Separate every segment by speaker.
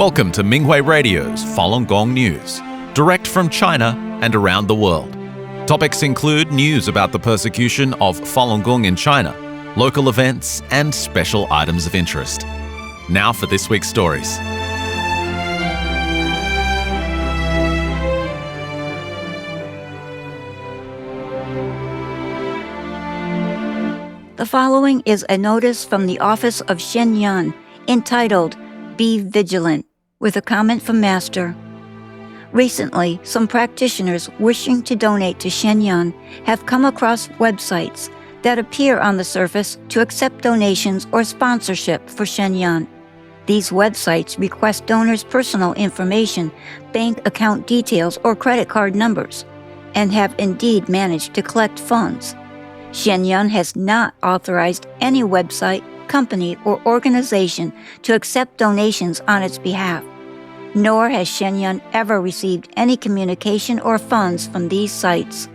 Speaker 1: Welcome to Minghui Radio's Falun Gong News, direct from China and around the world. Topics include news about the persecution of Falun Gong in China, local events, and special items of interest. Now for this week's stories.
Speaker 2: The following is a notice from the office of Shenyang entitled, "Be Vigilant," with a comment from Master. Recently, some practitioners wishing to donate to Shenyang have come across websites that appear on the surface to accept donations or sponsorship for Shenyang. These websites request donors' personal information, bank account details, or credit card numbers, and have indeed managed to collect funds. Shenyang has not authorized any website, company, or organization to accept donations on its behalf, nor has Shenyang ever received any communication or funds from these sites.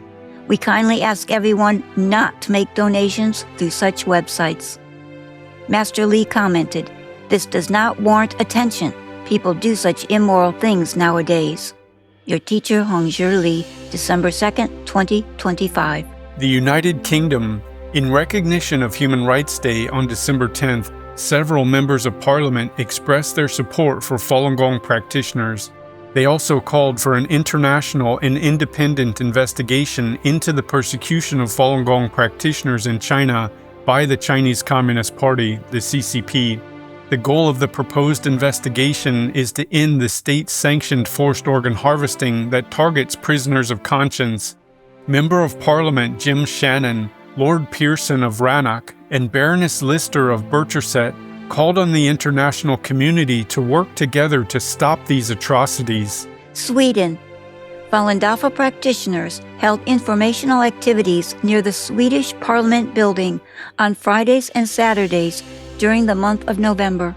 Speaker 2: We kindly ask everyone not to make donations through such websites. Master Li commented, "This does not warrant attention. People do such immoral things nowadays." Your teacher, Hongzhi Li, December 2nd, 2025.
Speaker 3: The United Kingdom, in recognition of Human Rights Day on December 10th, several members of Parliament expressed their support for Falun Gong practitioners. They also called for an international and independent investigation into the persecution of Falun Gong practitioners in China by the Chinese Communist Party, the CCP. The goal of the proposed investigation is to end the state-sanctioned forced organ harvesting that targets prisoners of conscience. Member of Parliament Jim Shannon, Lord Pearson of Rannoch, and Baroness Lister of Bircherset called on the international community to work together to stop these atrocities.
Speaker 2: Sweden. Falun Dafa practitioners held informational activities near the Swedish Parliament building on Fridays and Saturdays during the month of November.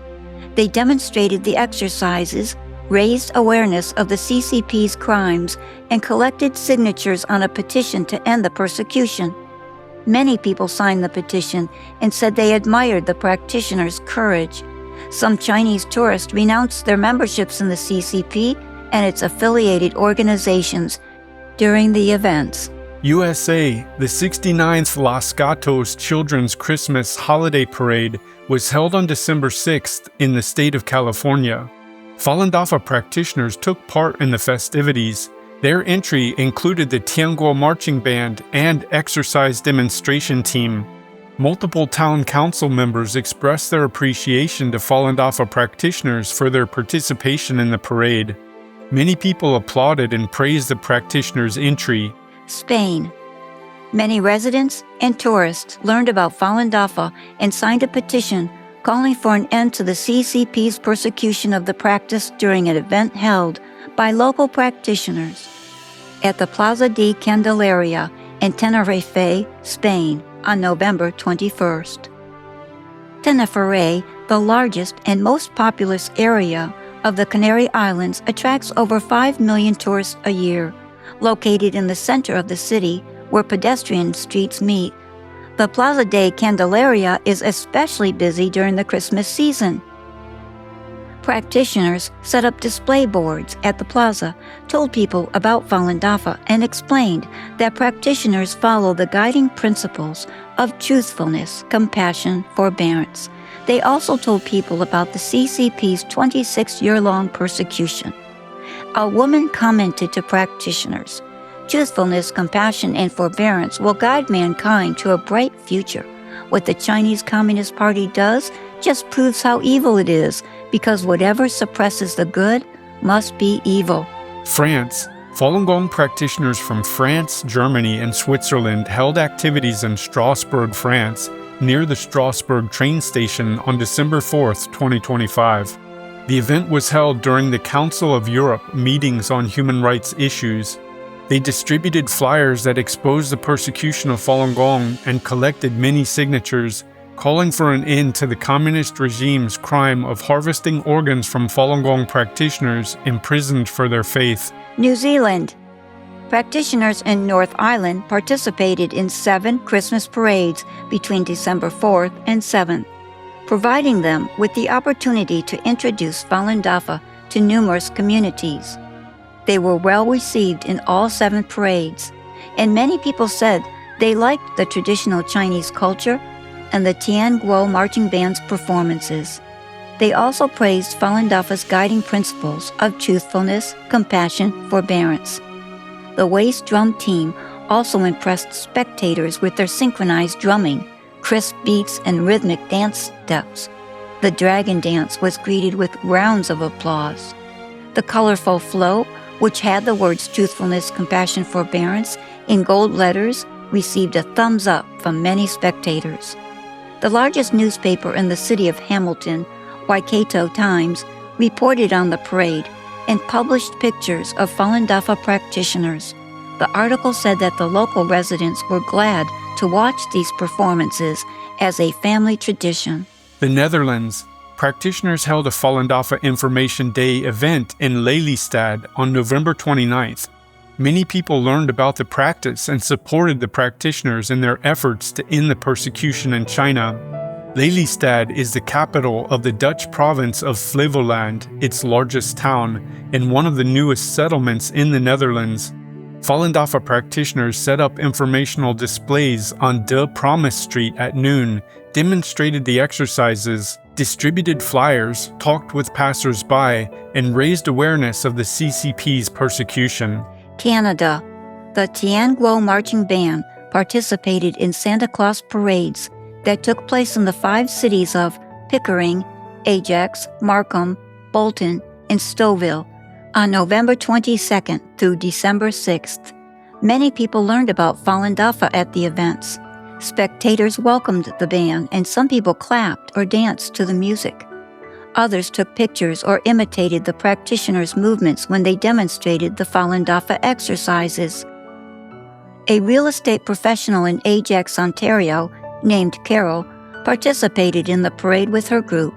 Speaker 2: They demonstrated the exercises, raised awareness of the CCP's crimes, and collected signatures on a petition to end the persecution. Many people signed the petition and said they admired the practitioners' courage. Some Chinese tourists renounced their memberships in the CCP and its affiliated organizations during the events.
Speaker 3: USA, the 69th Los Gatos Children's Christmas Holiday Parade was held on December 6th in the state of California. Falun Dafa practitioners took part in the festivities. Their entry included the Tianguo marching band and exercise demonstration team. Multiple town council members expressed their appreciation to Falun Dafa practitioners for their participation in the parade. Many people applauded and praised the practitioners' entry.
Speaker 2: Spain. Many residents and tourists learned about Falun Dafa and signed a petition calling for an end to the CCP's persecution of the practice during an event held by local practitioners at the Plaza de Candelaria in Tenerife, Spain, on November 21st. Tenerife, the largest and most populous area of the Canary Islands, attracts over 5 million tourists a year. Located in the center of the city, where pedestrian streets meet, the Plaza de Candelaria is especially busy during the Christmas season. Practitioners set up display boards at the plaza, told people about Falun Dafa, and explained that practitioners follow the guiding principles of truthfulness, compassion, forbearance. They also told people about the CCP's 26-year-long persecution. A woman commented to practitioners, "Truthfulness, compassion, and forbearance will guide mankind to a bright future. What the Chinese Communist Party does just proves how evil it is, because whatever suppresses the good must be evil."
Speaker 3: France. Falun Gong practitioners from France, Germany, and Switzerland held activities in Strasbourg, France, near the Strasbourg train station on December 4th, 2025. The event was held during the Council of Europe meetings on human rights issues. They distributed flyers that exposed the persecution of Falun Gong and collected many signatures, calling for an end to the communist regime's crime of harvesting organs from Falun Gong practitioners imprisoned for their faith.
Speaker 2: New Zealand. Practitioners in North Island participated in 7 Christmas parades between December 4th and 7th, providing them with the opportunity to introduce Falun Dafa to numerous communities. They were well received in all 7 parades, and many people said they liked the traditional Chinese culture and the Tianguo marching band's performances. They also praised Falun Dafa's guiding principles of truthfulness, compassion, forbearance. The waist drum team also impressed spectators with their synchronized drumming, crisp beats, and rhythmic dance steps. The dragon dance was greeted with rounds of applause. The colorful float, which had the words truthfulness, compassion, forbearance in gold letters, received a thumbs up from many spectators. The largest newspaper in the city of Hamilton, Waikato Times, reported on the parade and published pictures of Falun Dafa practitioners. The article said that the local residents were glad to watch these performances as a family tradition.
Speaker 3: The Netherlands. Practitioners held a Falun Dafa Information Day event in Lelystad on November 29th. Many people learned about the practice and supported the practitioners in their efforts to end the persecution in China. Lelystad is the capital of the Dutch province of Flevoland, its largest town, and one of the newest settlements in the Netherlands. Falun Dafa practitioners set up informational displays on De Promise Street at noon, demonstrated the exercises, distributed flyers, talked with passers-by, and raised awareness of the CCP's persecution.
Speaker 2: Canada. The Tianguo marching band participated in Santa Claus parades that took place in the 5 cities of Pickering, Ajax, Markham, Bolton, and Stouffville on November 22nd through December 6th. Many people learned about Falun Dafa at the events. Spectators welcomed the band, and some people clapped or danced to the music. Others took pictures or imitated the practitioners' movements when they demonstrated the Falun Dafa exercises. A real estate professional in Ajax, Ontario, named Carol, participated in the parade with her group.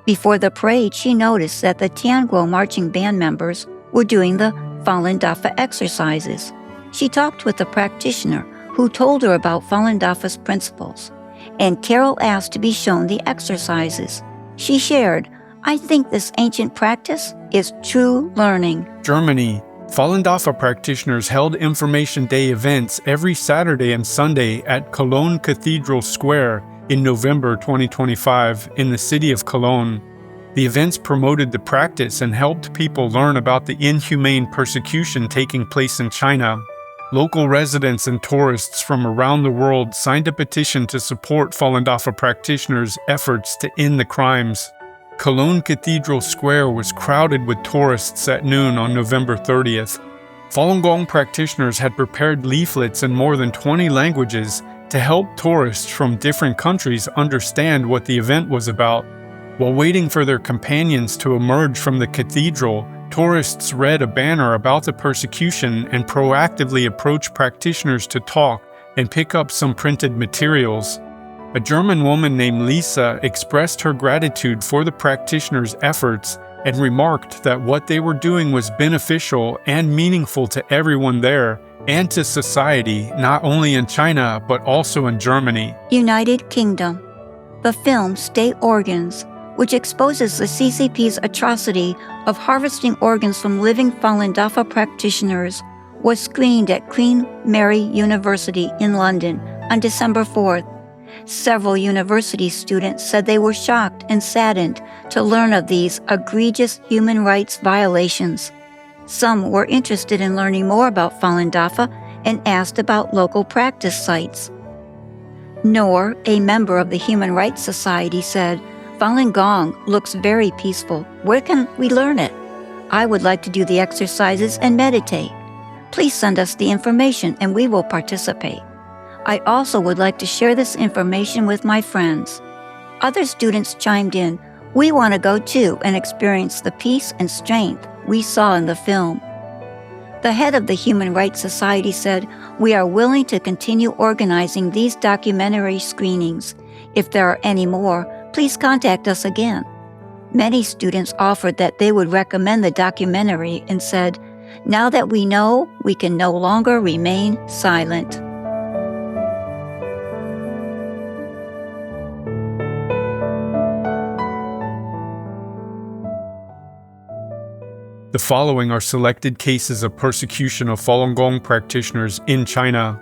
Speaker 2: Before the parade, she noticed that the Tianguo marching band members were doing the Falun Dafa exercises. She talked with the practitioner who told her about Falun Dafa's principles, and Carol asked to be shown the exercises. She shared, "I think this ancient practice is true learning."
Speaker 3: Germany. Falun Dafa practitioners held Information Day events every Saturday and Sunday at Cologne Cathedral Square in November 2025 in the city of Cologne. The events promoted the practice and helped people learn about the inhumane persecution taking place in China. Local residents and tourists from around the world signed a petition to support Falun Dafa practitioners' efforts to end the crimes. Cologne Cathedral Square was crowded with tourists at noon on November 30th. Falun Gong practitioners had prepared leaflets in more than 20 languages to help tourists from different countries understand what the event was about. While waiting for their companions to emerge from the cathedral, tourists read a banner about the persecution and proactively approached practitioners to talk and pick up some printed materials. A German woman named Lisa expressed her gratitude for the practitioners' efforts and remarked that what they were doing was beneficial and meaningful to everyone there and to society, not only in China but also in Germany.
Speaker 2: United Kingdom. The film State Organs, which exposes the CCP's atrocity of harvesting organs from living Falun Dafa practitioners, was screened at Queen Mary University in London on December 4th. Several university students said they were shocked and saddened to learn of these egregious human rights violations. Some were interested in learning more about Falun Dafa and asked about local practice sites. Noor, a member of the Human Rights Society, said, "Falun Gong looks very peaceful. Where can we learn it? I would like to do the exercises and meditate. Please send us the information and we will participate. I also would like to share this information with my friends." Other students chimed in, "We want to go too and experience the peace and strength we saw in the film." The head of the Human Rights Society said, "We are willing to continue organizing these documentary screenings. If there are any more, please contact us again." Many students offered that they would recommend the documentary and said, "Now that we know, we can no longer remain silent."
Speaker 3: The following are selected cases of persecution of Falun Gong practitioners in China.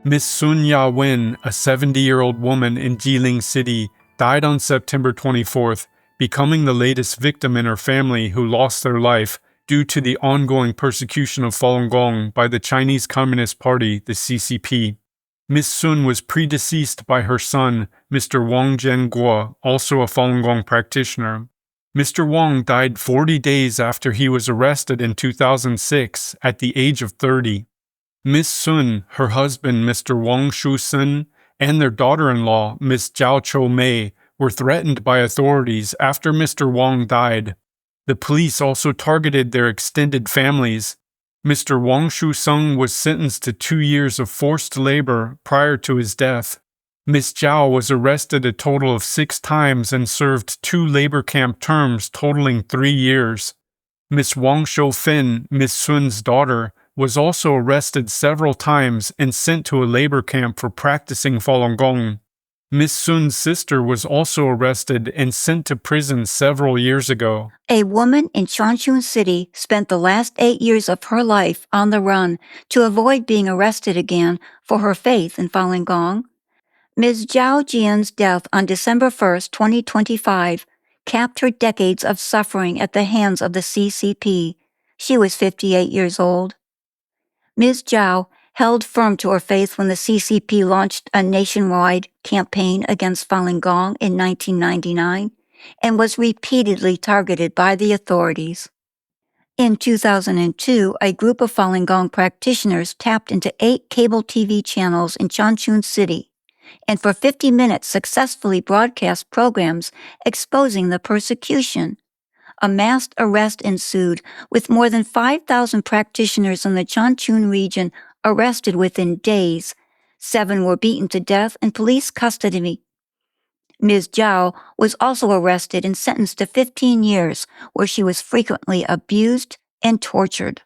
Speaker 3: Miss Sun Ya-wen, a 70-year-old woman in Jilin City, died on September 24th, becoming the latest victim in her family who lost their life due to the ongoing persecution of Falun Gong by the Chinese Communist Party, the CCP. Miss Sun was predeceased by her son, Mr. Wang Jianguo, also a Falun Gong practitioner. Mr. Wang died 40 days after he was arrested in 2006 at the age of 30. Miss Sun, her husband, Mr. Wang Shusen, and their daughter-in-law, Miss Jiao Chou-mei, were threatened by authorities after Mr. Wang died. The police also targeted their extended families. Mr. Wang Shuseng was sentenced to 2 years of forced labor prior to his death. Miss Jiao was arrested a total of 6 times and served 2 labor camp terms totaling 3 years. Miss Wang Shoufen, Miss Sun's daughter, was also arrested several times and sent to a labor camp for practicing Falun Gong. Miss Sun's sister was also arrested and sent to prison several years ago.
Speaker 2: A woman in Changchun City spent the last 8 years of her life on the run to avoid being arrested again for her faith in Falun Gong. Ms. Zhao Jian's death on December 1, 2025, capped her decades of suffering at the hands of the CCP. She was 58 years old. Ms. Zhao held firm to her faith when the CCP launched a nationwide campaign against Falun Gong in 1999 and was repeatedly targeted by the authorities. In 2002, a group of Falun Gong practitioners tapped into 8 cable TV channels in Changchun City and for 50 minutes successfully broadcast programs exposing the persecution. A mass arrest ensued, with more than 5,000 practitioners in the Changchun region arrested within days. 7 were beaten to death in police custody. Ms. Zhao was also arrested and sentenced to 15 years, where she was frequently abused and tortured.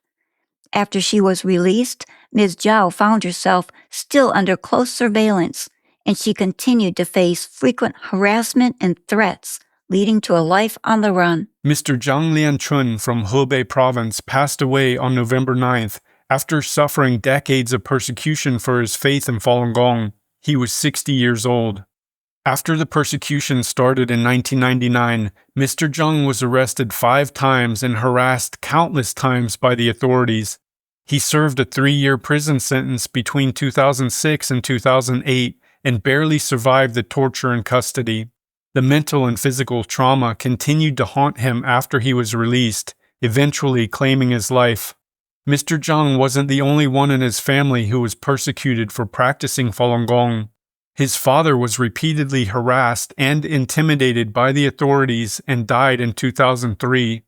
Speaker 2: After she was released, Ms. Zhao found herself still under close surveillance, and she continued to face frequent harassment and threats, leading to a life on the run.
Speaker 3: Mr. Zhang Lianchun from Hebei Province passed away on November 9th after suffering decades of persecution for his faith in Falun Gong. He was 60 years old. After the persecution started in 1999, Mr. Zhang was arrested 5 times and harassed countless times by the authorities. He served a 3-year prison sentence between 2006 and 2008 and barely survived the torture in custody. The mental and physical trauma continued to haunt him after he was released, eventually claiming his life. Mr. Zhang wasn't the only one in his family who was persecuted for practicing Falun Gong. His father was repeatedly harassed and intimidated by the authorities and died in 2003.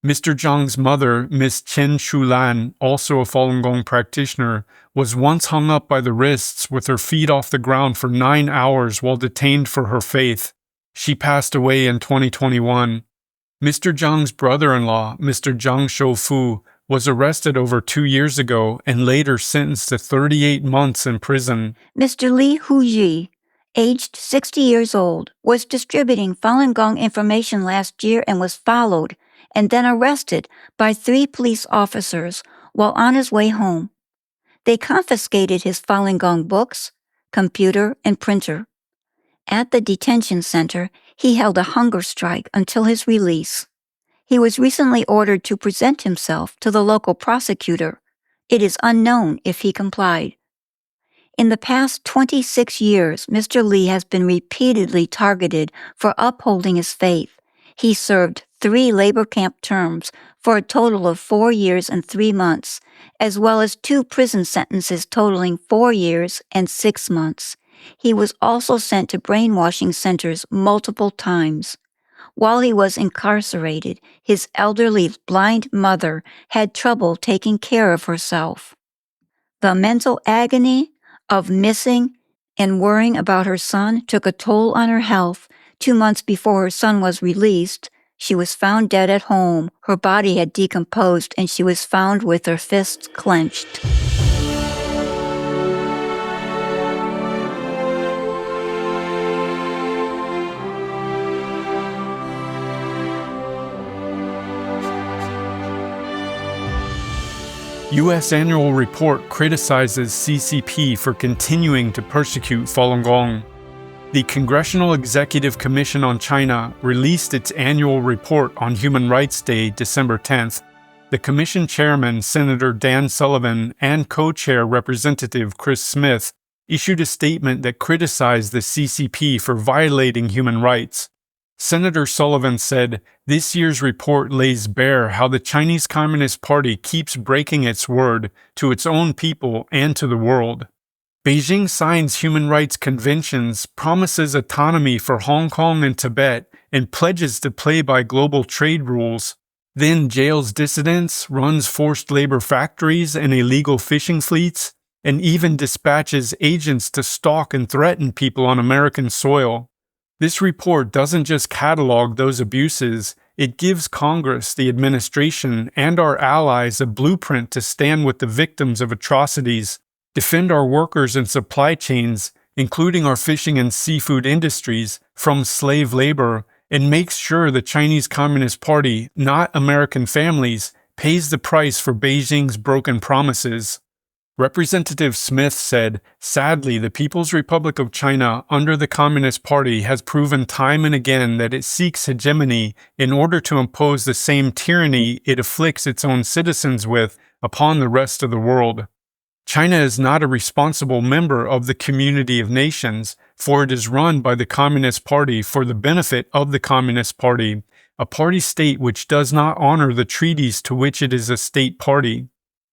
Speaker 3: Mr. Zhang's mother, Miss Chen Shulan, also a Falun Gong practitioner, was once hung up by the wrists with her feet off the ground for 9 hours while detained for her faith. She passed away in 2021. Mr. Zhang's brother-in-law, Mr. Zhang Shoufu, was arrested over 2 years ago and later sentenced to 38 months in prison.
Speaker 2: Mr. Li Huji, aged 60 years old, was distributing Falun Gong information last year and was followed and then arrested by 3 police officers while on his way home. They confiscated his Falun Gong books, computer, and printer. At the detention center, he held a hunger strike until his release. He was recently ordered to present himself to the local prosecutor. It is unknown if he complied. In the past 26 years, Mr. Li has been repeatedly targeted for upholding his faith. He served 3 labor camp terms for a total of 4 years and 3 months, as well as 2 prison sentences totaling 4 years and 6 months. He was also sent to brainwashing centers multiple times. While he was incarcerated, his elderly blind mother had trouble taking care of herself. The mental agony of missing and worrying about her son took a toll on her health. 2 months before her son was released, she was found dead at home. Her body had decomposed and she was found with her fists clenched.
Speaker 3: U.S. annual report criticizes CCP for continuing to persecute Falun Gong. The Congressional Executive Commission on China released its annual report on Human Rights Day, December 10th. The commission chairman, Senator Dan Sullivan, and co-chair Representative Chris Smith issued a statement that criticized the CCP for violating human rights. Senator Sullivan said, "This year's report lays bare how the Chinese Communist Party keeps breaking its word to its own people and to the world. Beijing signs human rights conventions, promises autonomy for Hong Kong and Tibet, and pledges to play by global trade rules, then jails dissidents, runs forced labor factories and illegal fishing fleets, and even dispatches agents to stalk and threaten people on American soil. This report doesn't just catalog those abuses, it gives Congress, the administration, and our allies a blueprint to stand with the victims of atrocities, defend our workers and supply chains, including our fishing and seafood industries, from slave labor, and makes sure the Chinese Communist Party, not American families, pays the price for Beijing's broken promises." Representative Smith said, "Sadly, the People's Republic of China under the Communist Party has proven time and again that it seeks hegemony in order to impose the same tyranny it afflicts its own citizens with upon the rest of the world. China is not a responsible member of the community of nations, for it is run by the Communist Party for the benefit of the Communist Party, a party state which does not honor the treaties to which it is a state party."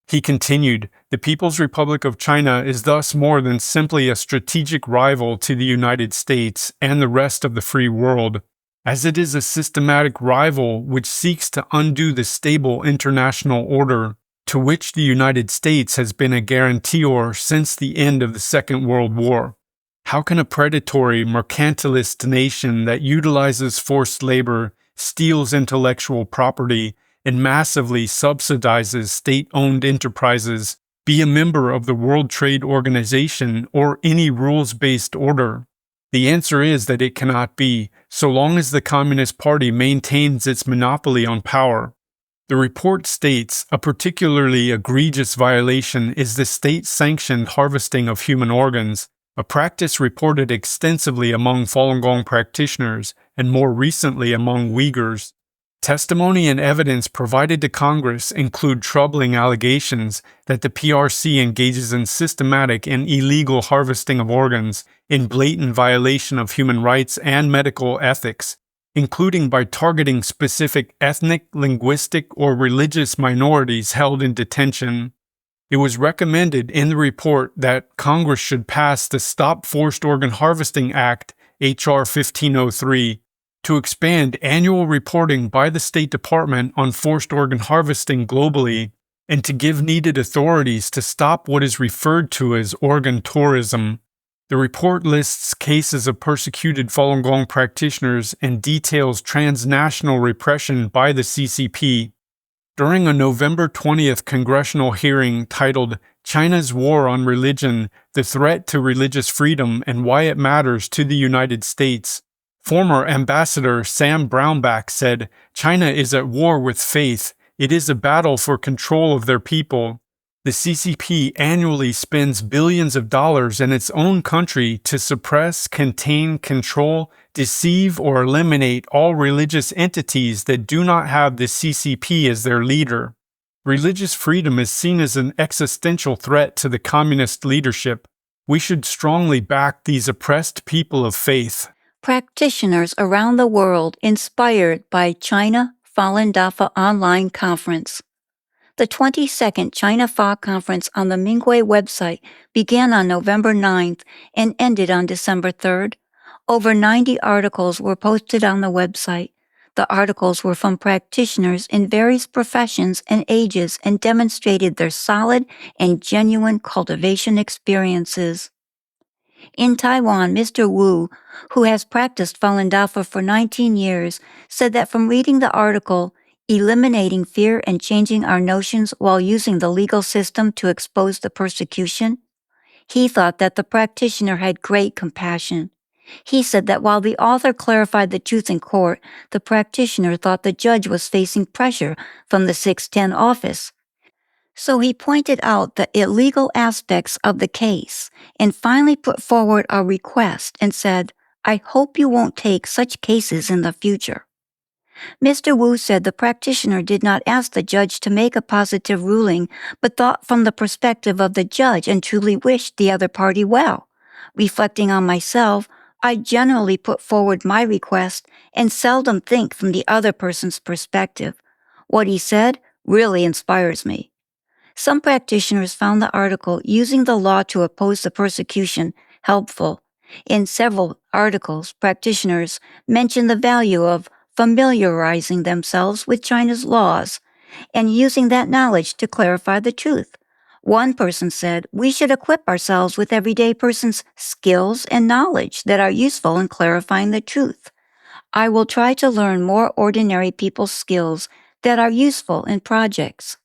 Speaker 3: He continued, "The People's Republic of China is thus more than simply a strategic rival to the United States and the rest of the free world, as it is a systematic rival which seeks to undo the stable international order to which the United States has been a guarantor since the end of the Second World War. How can a predatory, mercantilist nation that utilizes forced labor, steals intellectual property, and massively subsidizes state-owned enterprises be a member of the World Trade Organization or any rules-based order? The answer is that it cannot be, so long as the Communist Party maintains its monopoly on power." The report states a particularly egregious violation is the state-sanctioned harvesting of human organs, a practice reported extensively among Falun Gong practitioners and more recently among Uyghurs. Testimony and evidence provided to Congress include troubling allegations that the PRC engages in systematic and illegal harvesting of organs in blatant violation of human rights and medical ethics, including by targeting specific ethnic, linguistic, or religious minorities held in detention. It was recommended in the report that Congress should pass the Stop Forced Organ Harvesting Act, H.R. 1503, to expand annual reporting by the State Department on forced organ harvesting globally, and to give needed authorities to stop what is referred to as organ tourism. The report lists cases of persecuted Falun Gong practitioners and details transnational repression by the CCP. During a November 20th congressional hearing titled "China's War on Religion, the Threat to Religious Freedom and Why It Matters to the United States," former Ambassador Sam Brownback said, "China is at war with faith. It is a battle for control of their people. The CCP annually spends billions of dollars in its own country to suppress, contain, control, deceive, or eliminate all religious entities that do not have the CCP as their leader. Religious freedom is seen as an existential threat to the communist leadership. We should strongly back these oppressed people of faith."
Speaker 2: Practitioners around the world inspired by China Falun Dafa online conference. The 22nd China Fa conference on the Minghui website began on November 9th and ended on December 3rd. Over 90 articles were posted on the website. The articles were from practitioners in various professions and ages and demonstrated their solid and genuine cultivation experiences. In Taiwan, Mr. Wu, who has practiced Falun Dafa for 19 years, said that from reading the article, "Eliminating Fear and Changing Our Notions While Using the Legal System to Expose the Persecution," he thought that the practitioner had great compassion. He said that while the author clarified the truth in court, the practitioner thought the judge was facing pressure from the 610 office. So he pointed out the illegal aspects of the case and finally put forward a request and said, "I hope you won't take such cases in the future." Mr. Wu said the practitioner did not ask the judge to make a positive ruling, but thought from the perspective of the judge and truly wished the other party well. Reflecting on myself, I generally put forward my request and seldom think from the other person's perspective. What he said really inspires me. Some practitioners found the article Using the Law to Oppose the Persecution helpful. In several articles, practitioners mention the value of familiarizing themselves with China's laws and using that knowledge to clarify the truth. One person said, "We should equip ourselves with everyday persons' skills and knowledge that are useful in clarifying the truth. I will try to learn more ordinary people's skills that are useful in projects."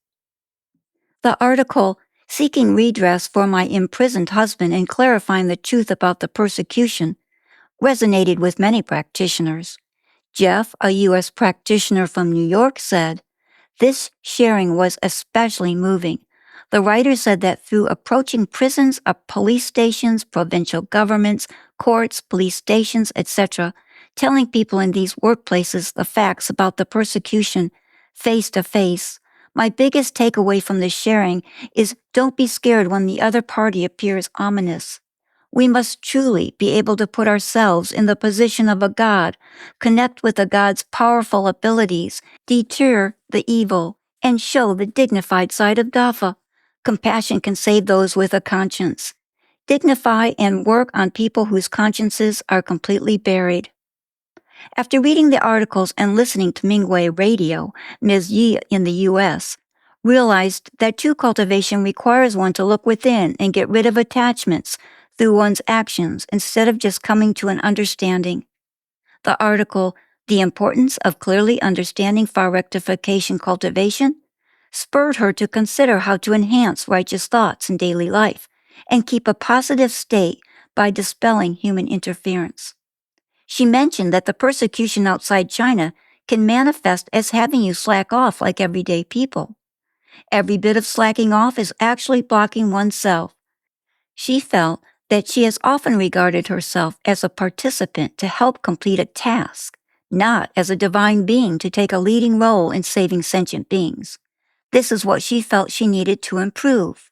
Speaker 2: The article, Seeking Redress for My Imprisoned Husband and Clarifying the Truth About the Persecution, resonated with many practitioners. Jeff, a U.S. practitioner from New York, said, "This sharing was especially moving. The writer said that through approaching prisons, police stations, provincial governments, courts, police stations, etc., telling people in these workplaces the facts about the persecution face to face, my biggest takeaway from this sharing is don't be scared when the other party appears ominous. We must truly be able to put ourselves in the position of a God, connect with a God's powerful abilities, deter the evil, and show the dignified side of Dafa. Compassion can save those with a conscience. Dignify and work on people whose consciences are completely buried." After reading the articles and listening to Minghui Radio, Ms. Yi in the U.S. realized that true cultivation requires one to look within and get rid of attachments through one's actions instead of just coming to an understanding. The article, The Importance of Clearly Understanding Far Rectification Cultivation, spurred her to consider how to enhance righteous thoughts in daily life and keep a positive state by dispelling human interference. She mentioned that the persecution outside China can manifest as having you slack off like everyday people. Every bit of slacking off is actually blocking oneself. She felt that she has often regarded herself as a participant to help complete a task, not as a divine being to take a leading role in saving sentient beings. This is what she felt she needed to improve.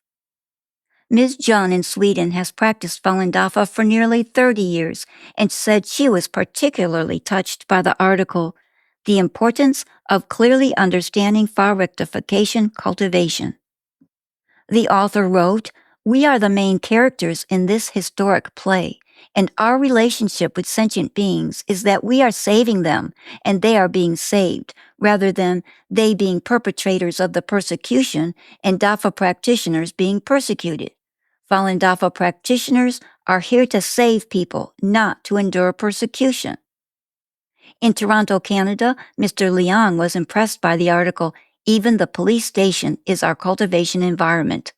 Speaker 2: Ms. Jun in Sweden has practiced Falun Dafa for nearly 30 years and said she was particularly touched by the article, The Importance of Clearly Understanding Far Rectification Cultivation. The author wrote, "We are the main characters in this historic play, and our relationship with sentient beings is that we are saving them and they are being saved, rather than they being perpetrators of the persecution and Dafa practitioners being persecuted. Falun Dafa practitioners are here to save people, not to endure persecution." In Toronto, Canada, Mr. Liang was impressed by the article, Even the Police Station is Our Cultivation Environment.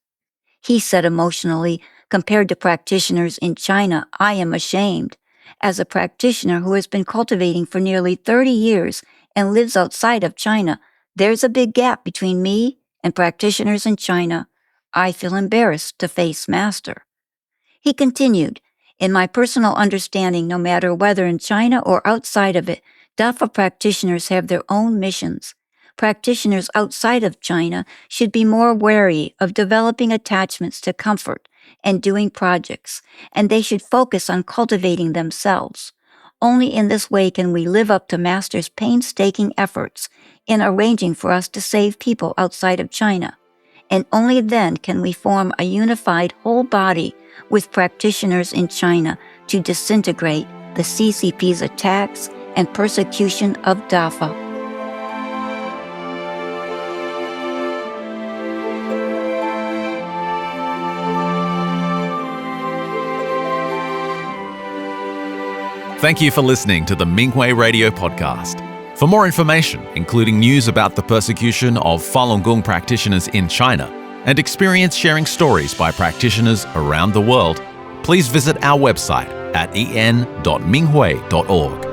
Speaker 2: He said emotionally, "Compared to practitioners in China, I am ashamed. As a practitioner who has been cultivating for nearly 30 years and lives outside of China, there's a big gap between me and practitioners in China. I feel embarrassed to face Master." He continued, "In my personal understanding, no matter whether in China or outside of it, Dafa practitioners have their own missions. Practitioners outside of China should be more wary of developing attachments to comfort and doing projects, and they should focus on cultivating themselves. Only in this way can we live up to Master's painstaking efforts in arranging for us to save people outside of China. And only then can we form a unified whole body with practitioners in China to disintegrate the CCP's attacks and persecution of Dafa."
Speaker 1: Thank you for listening to the Minghui Radio podcast. For more information, including news about the persecution of Falun Gong practitioners in China and experience sharing stories by practitioners around the world, please visit our website at en.minghui.org.